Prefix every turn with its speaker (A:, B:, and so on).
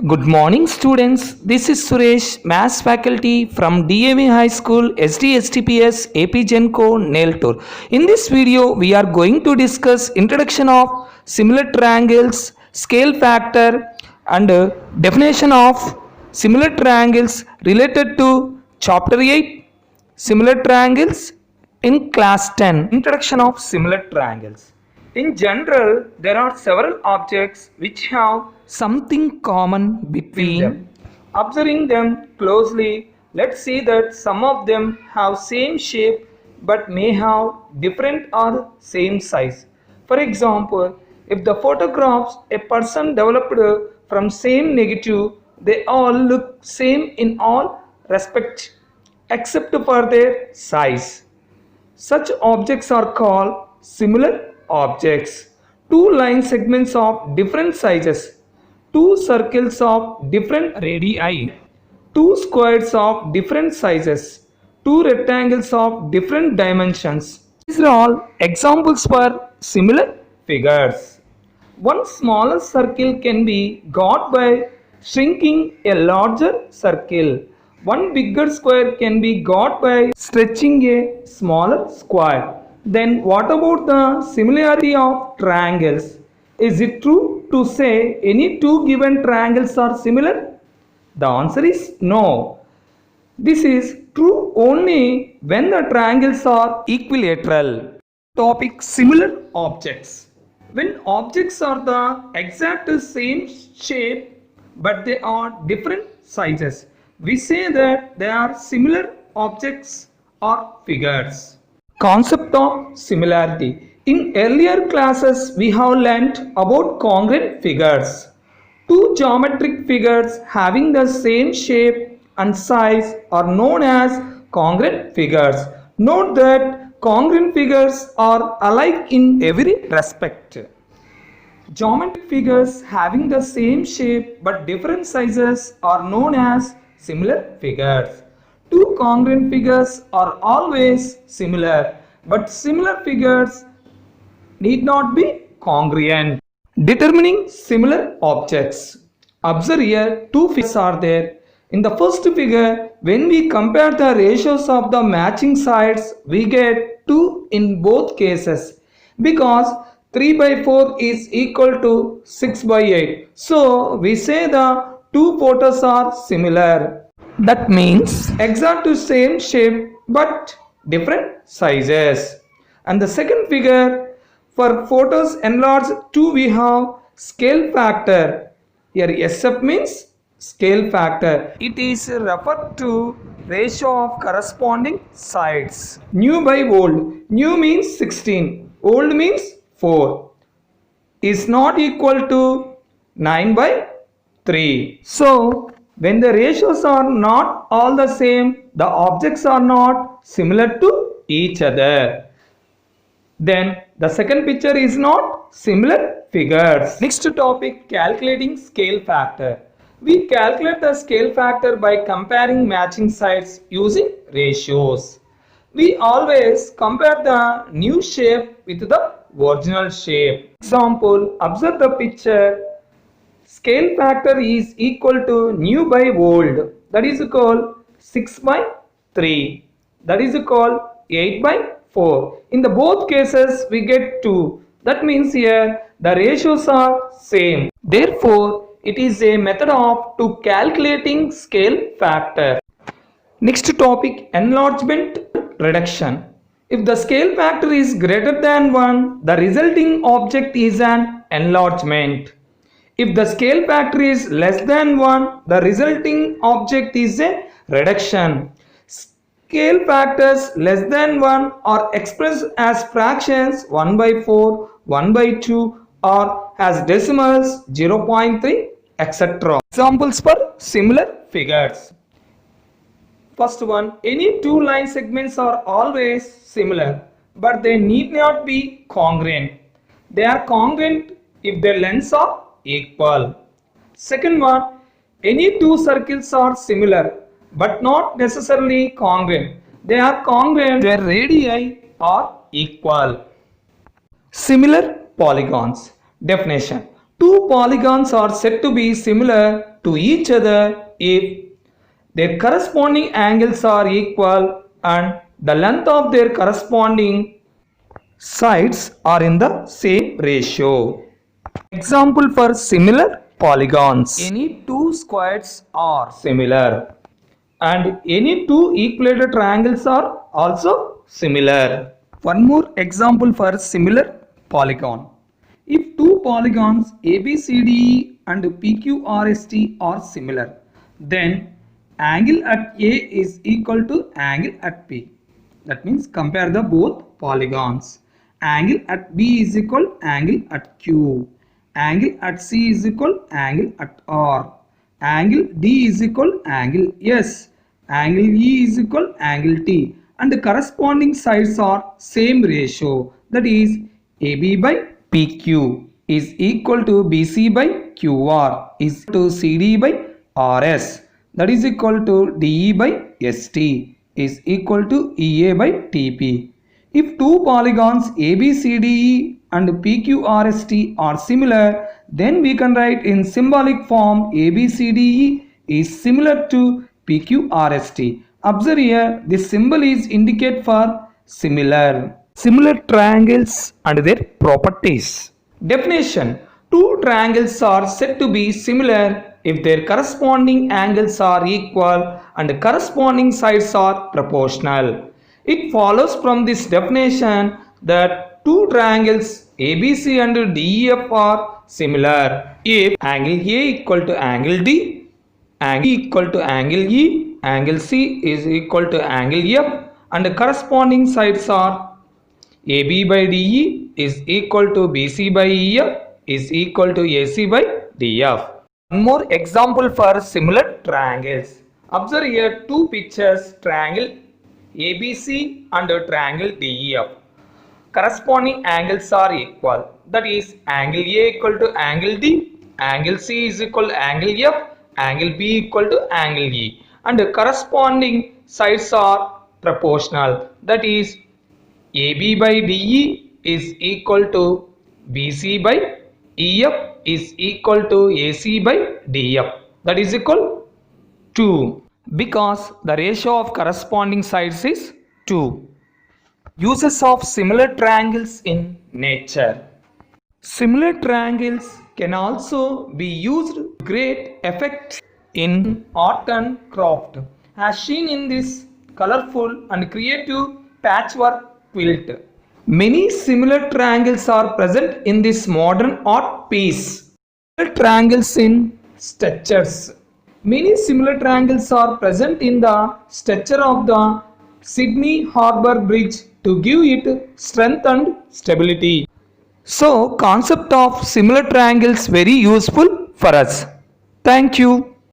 A: Good morning, students. This is Suresh, Maths faculty from DAV High School, SDSTPS, AP Genco, Nail Tour. In this video, we are going to discuss introduction of similar triangles, scale factor, and definition of similar triangles related to Chapter 8, Similar Triangles in Class 10. Introduction of similar triangles. In general, there are several objects which have something common between them. Observing them closely, let's see that some of them have same shape but may have different or same size. For example, if the photographs a person developed from same negative, they all look same in all respects except for their size. Such objects are called similar objects. Two line segments of different sizes, two circles of different radii, two squares of different sizes, two rectangles of different dimensions. These are all examples for similar figures. One smaller circle can be got by shrinking a larger circle. One bigger square can be got by stretching a smaller square. Then what about the similarity of triangles? Is it true to say any two given triangles are similar? The answer is no. This is true only when the triangles are equilateral. Topic: similar objects. When objects are the exact same shape but they are different sizes, we say that they are similar objects or figures. Concept of similarity. In earlier classes, we have learnt about congruent figures. Two geometric figures having the same shape and size are known as congruent figures. Note that congruent figures are alike in every respect. Geometric figures having the same shape but different sizes are known as similar figures. Two congruent figures are always similar, but similar figures need not be congruent. Determining similar objects. Observe here, two figures are there. In the first figure, when we compare the ratios of the matching sides, we get 2 in both cases because 3 by 4 is equal to 6 by 8. So, we say the two photos are similar. That means exact same shape but different sizes. And the second figure, for photos enlarged 2 we have scale factor. Here SF means scale factor. It is referred to ratio of corresponding sides. New by old. New means 16. Old means 4. Is not equal to 9 by 3. So, when the ratios are not all the same, the objects are not similar to each other. Then the second picture is not similar figures. Next topic, calculating scale factor. We calculate the scale factor by comparing matching sides using ratios. We always compare the new shape with the original shape. Example, observe the picture. Scale factor is equal to new by old, that is called 6 by 3, that is called 8 by 4. In the both cases we get 2, that means here the ratios are same. Therefore, it is a method of to calculating scale factor. Next topic, enlargement reduction. If the scale factor is greater than 1, the resulting object is an enlargement. If the scale factor is less than 1, the resulting object is a reduction. Scale factors less than 1 are expressed as fractions 1 by 4, 1 by 2 or as decimals 0.3 etc. Examples for similar figures. First one, any two line segments are always similar but they need not be congruent. They are congruent if their lengths are equal. Second one, any two circles are similar but not necessarily congruent. They are congruent, their radii are equal. Similar polygons. Definition. Two polygons are said to be similar to each other if their corresponding angles are equal and the length of their corresponding sides are in the same ratio. Example for similar polygons. Any two squares are similar and any two equilateral triangles are also similar. One more example for similar polygon. If two polygons ABCDE and PQRST are similar, then angle at A is equal to angle at P. That means compare the both polygons. Angle at B is equal angle at Q. Angle at C is equal angle at R. Angle D is equal angle S. Angle E is equal angle T. And the corresponding sides are same ratio. That is AB by PQ is equal to BC by QR is equal to CD by RS. That is equal to DE by ST is equal to EA by TP. If two polygons ABCDE and PQRST are similar, then we can write in symbolic form ABCDE is similar to PQRST. Observe here, this symbol is indicate for similar. Similar triangles and their properties. Definition: two triangles are said to be similar if their corresponding angles are equal and the corresponding sides are proportional. It follows from this definition that two triangles ABC and DEF are similar if angle A equal to angle D, angle E equal to angle E, angle C is equal to angle F, and the corresponding sides are AB by DE is equal to BC by EF is equal to AC by DF. One more example for similar triangles. Observe here two pictures, triangle ABC and triangle DEF. Corresponding angles are equal. That is angle A equal to angle D, angle C is equal to angle F, angle B equal to angle E, and the corresponding sides are proportional. That is AB by DE is equal to BC by EF is equal to AC by DF. That is equal to 2 because the ratio of corresponding sides is 2. Uses of similar triangles in nature. Similar triangles can also be used to great effect in art and craft, as seen in this colorful and creative patchwork quilt. Many similar triangles are present in this modern art piece. Similar triangles in structures. Many similar triangles are present in the structure of the Sydney Harbour Bridge to give it strength and stability. So, concept of similar triangles very useful for us. Thank you.